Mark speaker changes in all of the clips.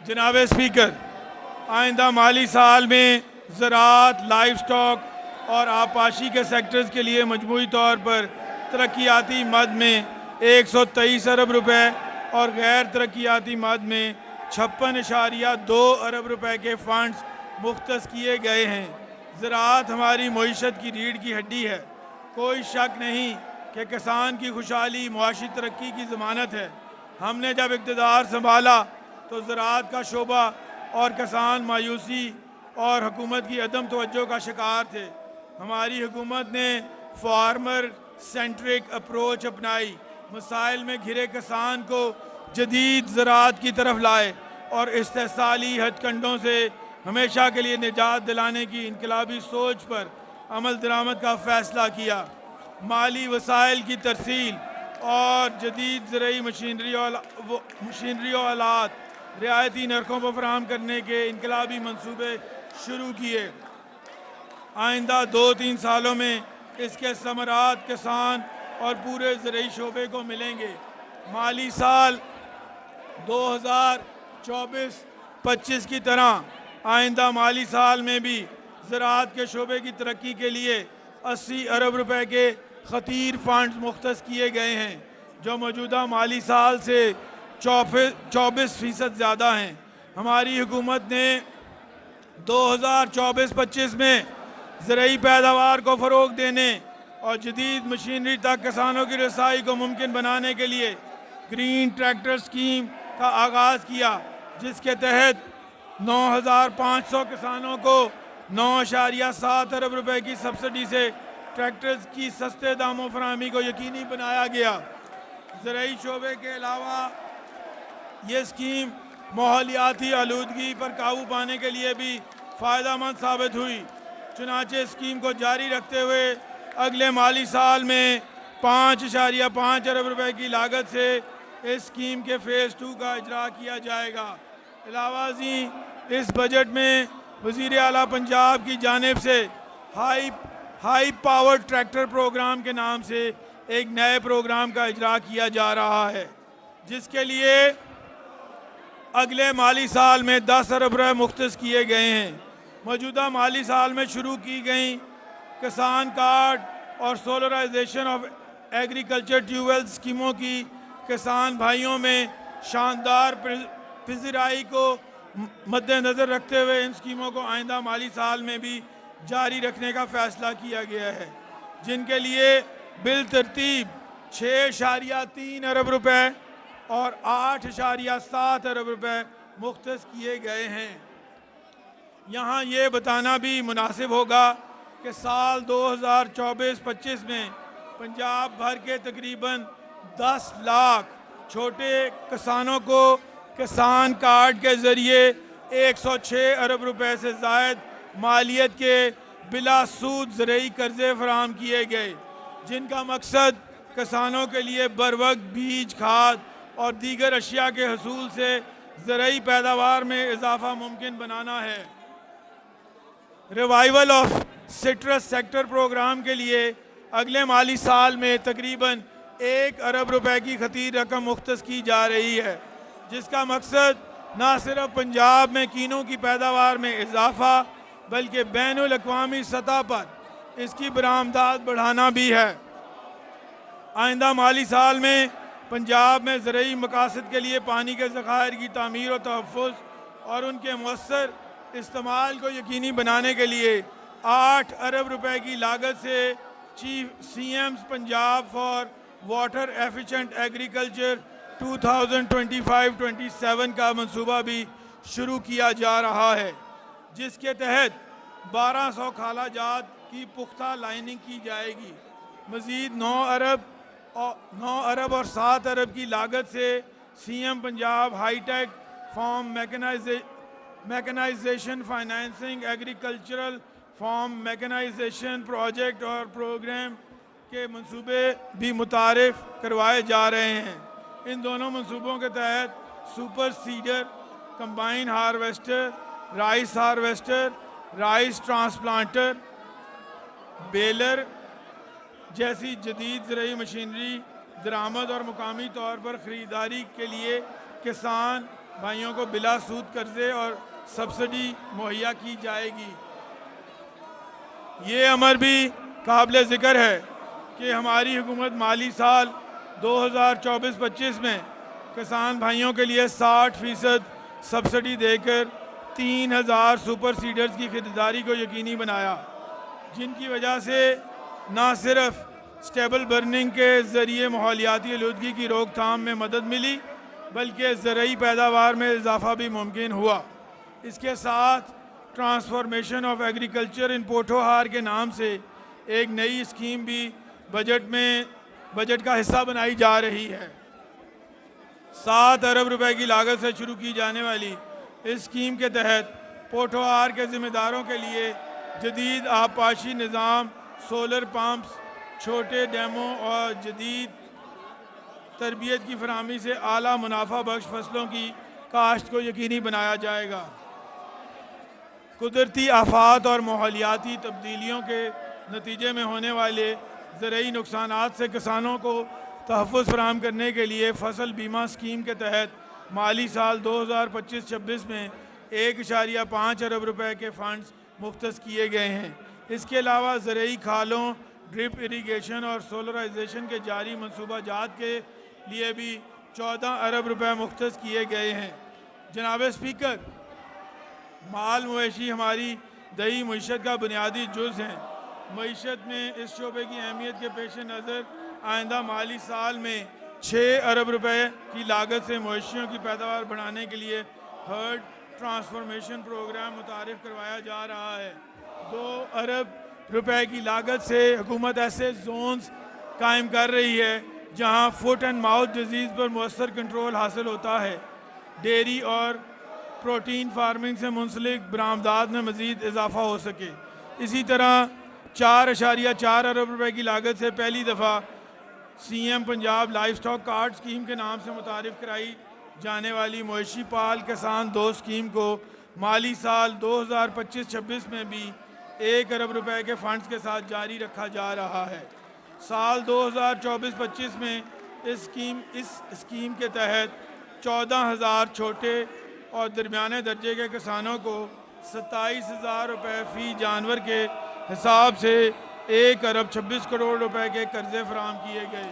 Speaker 1: जनाब स्पीकर, आइंदा माली साल में ज़राअत, लाइफ स्टॉक और आबपाशी के सेक्टर्स के लिए मजमूई तौर पर तरक्याती मद में 123 अरब रुपए और गैर तरक्याती मद में 56.2 अरब रुपए के फंड्स मुख्तस किए गए हैं। ज़राअत हमारी मईशत की रीढ़ की हड्डी है। कोई शक नहीं कि किसान की खुशहाली मुआशी तरक्की की ज़मानत है। हमने जब इक़्तिदार संभाला तो ज़राअत का शोबा और किसान मायूसी और हुकूमत की अदम तवज्जो का शिकार थे। हमारी हुकूमत ने फार्मर सेंट्रिक अप्रोच अपनाई, मसाइल में घिरे किसान को जदीद ज़राअत की तरफ लाए और इस्तेसाली हथकंडों से हमेशा के लिए निजात दिलाने की इनकलाबी सोच पर अमल दरामद का फ़ैसला किया। माली वसाइल की तरसील और जदीद ज़रई मशीनरी और आलात रियायती नरखों पर फराहम करने के इनकलाबी मनसूबे शुरू किए। आइंदा 2-3 सालों में इसके समरात किसान और पूरे ज़रई शोबे को मिलेंगे। माली साल 2024-25 की तरह आइंदा माली साल में भी ज़राअत के शोबे की तरक्की के लिए 80 अरब रुपए के खतीर फंड्स मुख्तस किए गए हैं, जो मौजूदा माली साल से 24% ज़्यादा हैं। हमारी हुकूमत ने 2024-25 में ज़रई पैदावार को फ़रोग़ देने और जदीद मशीनरी तक किसानों की रसाई को मुमकिन बनाने के लिए ग्रीन ट्रैक्टर स्कीम का आगाज़ किया, जिसके तहत 9,500 किसानों को 9.7 अरब रुपए की सब्सिडी से ट्रैक्टर्स की सस्ते दामों फराहमी को यकीनी बनाया गया। ज़रई शोबे के अलावा ये स्कीम माहौलियाती आलूदगी पर काबू पाने के लिए भी फ़ायदेमंद साबित हुई। चुनाचे स्कीम को जारी रखते हुए अगले माली साल में 5.5 अरब रुपए की लागत से इस स्कीम के फ़ेज़ 2 का इजरा किया जाएगा। अलावाज़ी इस बजट में वज़ीर आला पंजाब की जानिब से हाई पावर ट्रैक्टर प्रोग्राम के नाम से एक नए प्रोग्राम का इजरा किया जा रहा है, जिसके लिए अगले माली साल में 10 अरब रुपए मुख्तस किए गए हैं। मौजूदा माली साल में शुरू की गई किसान कार्ड और सोलराइजेशन ऑफ एग्रीकल्चर ट्यूबवेल स्कीमों की किसान भाइयों में शानदार पज़ीराई को मद्देनज़र रखते हुए इन स्कीमों को आइंदा माली साल में भी जारी रखने का फ़ैसला किया गया है, जिनके लिए बिल तरतीब 6.3 अरब रुपए और 8.7 अरब रुपए मुख्तस किए गए हैं। यहाँ ये बताना भी मुनासिब होगा कि साल 2024-25 में पंजाब भर के तकरीबन 10 लाख छोटे किसानों को किसान कार्ड के ज़रिए 106 अरब रुपए से ज़ायद मालियत के बिला सूद ज़रई कर्ज़े फराहम किए गए, जिनका मकसद किसानों के लिए बरवक्त बीज, खाद और दीगर अशिया के हसूल से ज़रई पैदावार में इजाफ़ा मुमकिन बनाना है। Revival of citrus sector programme के लिए अगले माली साल में तकरीबन 1 अरब रुपए की खतीर रकम मुख्तस की जा रही है, जिसका मकसद न सिर्फ पंजाब में कीनों की पैदावार में इजाफ़ा बल्कि बैनुल अक़वामी सतह पर इसकी बरामदात बढ़ाना भी है। आइंदा माली साल में पंजाब में ज़रई मकासद के लिए पानी के ज़खायर की तामीर और तहफ़्फ़ुज़ और उनके मौसर इस्तेमाल को यकीनी बनाने के लिए 8 अरब रुपए की लागत से CM's Punjab for water efficient agriculture 2025-27 का मंसूबा भी शुरू किया जा रहा है, जिसके तहत 1200 खाला जात की पुख्ता लाइनिंग की जाएगी। मज़ीद 9 अरब और 7 अरब की लागत से CM Punjab hitech farm mechanisation financing agricultural farm mechanisation project और प्रोग्राम के मंसूबे भी मुतारिफ करवाए जा रहे हैं। इन दोनों मंसूबों के तहत super seeder, combine harvester, rice transplanter, baler जैसी जदीद ज़रई मशीनरी दरामद और मुकामी तौर पर ख़रीदारी के लिए किसान भाइयों को बिला सूद कर्जे और सब्सिडी मुहैया की जाएगी। ये अमर भी काबिल ज़िक्र है कि हमारी हुकूमत माली साल 2024-25 में किसान भाइयों के लिए 60% सब्सिडी देकर 3000 सुपर सीडर्स की खरीदारी को यकीनी बनाया, जिनकी वजह से न सिर्फ स्टेबल बर्निंग के ज़रिए माहौलियाती आलूदगी की रोकथाम में मदद मिली बल्कि ज़रूरी पैदावार में इजाफा भी मुमकिन हुआ। इसके साथ ट्रांसफॉर्मेशन ऑफ एग्रीकल्चर इन पोठोहार के नाम से एक नई स्कीम भी बजट का हिस्सा बनाई जा रही है। 7 अरब रुपए की लागत से शुरू की जाने वाली इस स्कीम के तहत पोठोहार के ज़िम्मेदारों के लिए जदीद आबपाशी निज़ाम, सोलर पंप्स, छोटे डैमों और जदीद तरबियत की फराहमी से आला मुनाफा बख्श फसलों की काश्त को यकीनी बनाया जाएगा। कुदरती आफात और माहौलियाती तब्दीलियों के नतीजे में होने वाले ज़रूरी नुकसानात से किसानों को तहफ़्फ़ुज़ फराहम करने के लिए फसल बीमा स्कीम के तहत माली साल 2025-26 में 1.5 अरब रुपए के फ़ंड्स मुख्तस किए गए हैं। इसके अलावा ज़रूरी खालों, ड्रिप इरीगेशन और सोलराइजेशन के जारी मनसूबाजात के लिए भी 14 अरब रुपए मुख्तस किए गए हैं। जनाब स्पीकर, माल मवेशी हमारी दही मीशत का बुनियादी जुज़ हैं। मीशत में इस शोबे की अहमियत के पेश नज़र आइंदा माली साल में 6 अरब रुपए की लागत से मवेशियों की पैदावार बढ़ाने के लिए हर्ड ट्रांसफॉर्मेशन प्रोग्राम मुतारिफ करवाया जा रहा है। 2 अरब रुपए की लागत से हुकूमत ऐसे जोन्स कायम कर रही है जहां फुट एंड माउथ डिजीज़ पर मौसर कंट्रोल हासिल होता है। डेयरी और प्रोटीन फार्मिंग से मुंसलिक बरामदात में मज़ीद इजाफा हो सके। इसी तरह 4.4 अरब रुपए की लागत से पहली दफ़ा CM Punjab life stock card scheme के नाम से मुतारिफ कराई जाने वाली मवेशी पाल किसान दोस्त स्कीम को माली साल 2025-26 में भी 1 अरब रुपए के फंड्स के साथ जारी रखा जा रहा है। साल 2024-25 में इस स्कीम के तहत 14,000 छोटे और दरमियाने दर्जे के किसानों को 27,000 रुपये फ़ी जानवर के हिसाब से 1 अरब 26 करोड़ रुपए के कर्जे फराहम किए गए।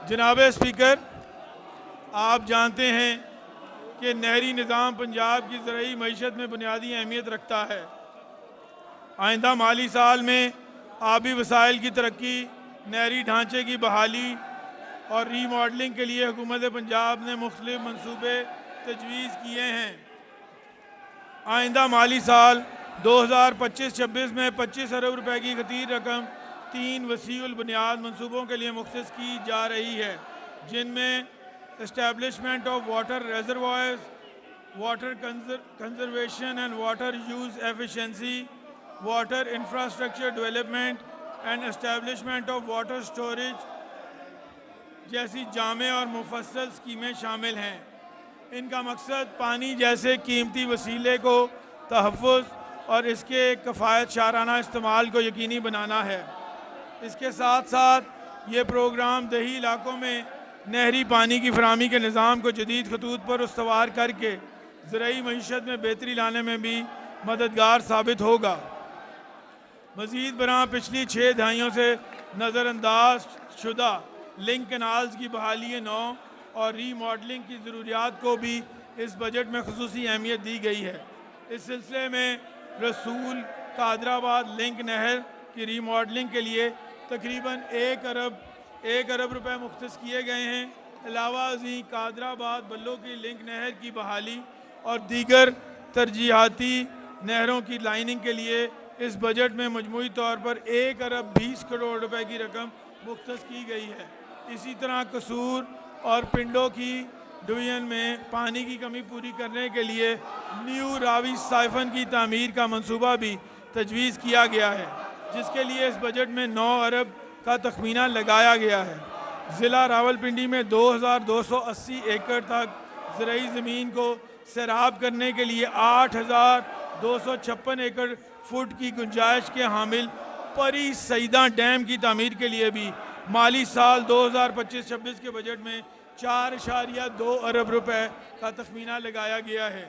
Speaker 1: जनाब स्पीकर, आप जानते हैं कि नहरी निज़ाम पंजाब की ज़रूरी मईशत में बुनियादी अहमियत रखता है। आइंदा माली साल में आबी वसाइल की तरक्की, नहरी ढांचे की बहाली और रीमॉडलिंग के लिए हुकूमत पंजाब ने मुख्तलिफ मनसूबे तजवीज़ किए हैं। आइंदा माली साल 2025-26 में 25 अरब रुपए की खतीर रकम 3 वसीउल बुनियाद मनसूबों के लिए मुख्तस की जा रही है, जिनमें establishment of water reservoirs, water conservation and water use efficiency, water infrastructure development and establishment of water storage जैसी जामे और मुफस्सल स्कीमें शामिल हैं। इनका मकसद पानी जैसे कीमती वसीले को तहफ़्फ़ुज़ और इसके कफ़ायत शाराना इस्तेमाल को यकीनी बनाना है। इसके साथ साथ ये प्रोग्राम दही इलाकों में नहरी पानी की फराहमी के निज़ाम को जदीद खतूत पर उस्तवार करके ज़रूरी मईशत में बेहतरी लाने में भी मददगार साबित होगा। मज़ीद बरां पिछली 6 दहाइयों से नज़रअंदाज शुदा लिंक कैनाल्स की बहाली नौ और रीमॉडलिंग की ज़रूरियात को भी इस बजट में ख़ुसूसी अहमियत दी गई है। इस सिलसिले में रसूल कादराबाद लिंक नहर की रीमॉडलिंग के लिए तकरीबन 1 अरब रुपए मुख्तस किए गए हैं। अलावा अज़ीं कादराबाद बल्लो की लिंक नहर की बहाली और दीगर तरजीहाती नहरों की लाइनिंग के लिए इस बजट में मजमूई तौर पर 1 अरब 20 करोड़ रुपए की रकम मुख्तस की गई है। इसी तरह कसूर और पिंडों की डिवीज़न में पानी की कमी पूरी करने के लिए न्यू रावी साइफन की तामीर का मंसूबा भी तजवीज़ किया गया है, जिसके लिए इस बजट में 9 अरब का तखमीना लगाया गया है। ज़िला रावलपिंडी में 2280 एकड़ तक ज़रूरी ज़मीन को सैराब करने के लिए 8256 एकड़ फुट की गुंजाइश के हामिल परी सईदा डैम की तामीर के लिए भी माली साल 2025-26 के बजट में 4.2 अरब रुपए का तखमीना लगाया गया है।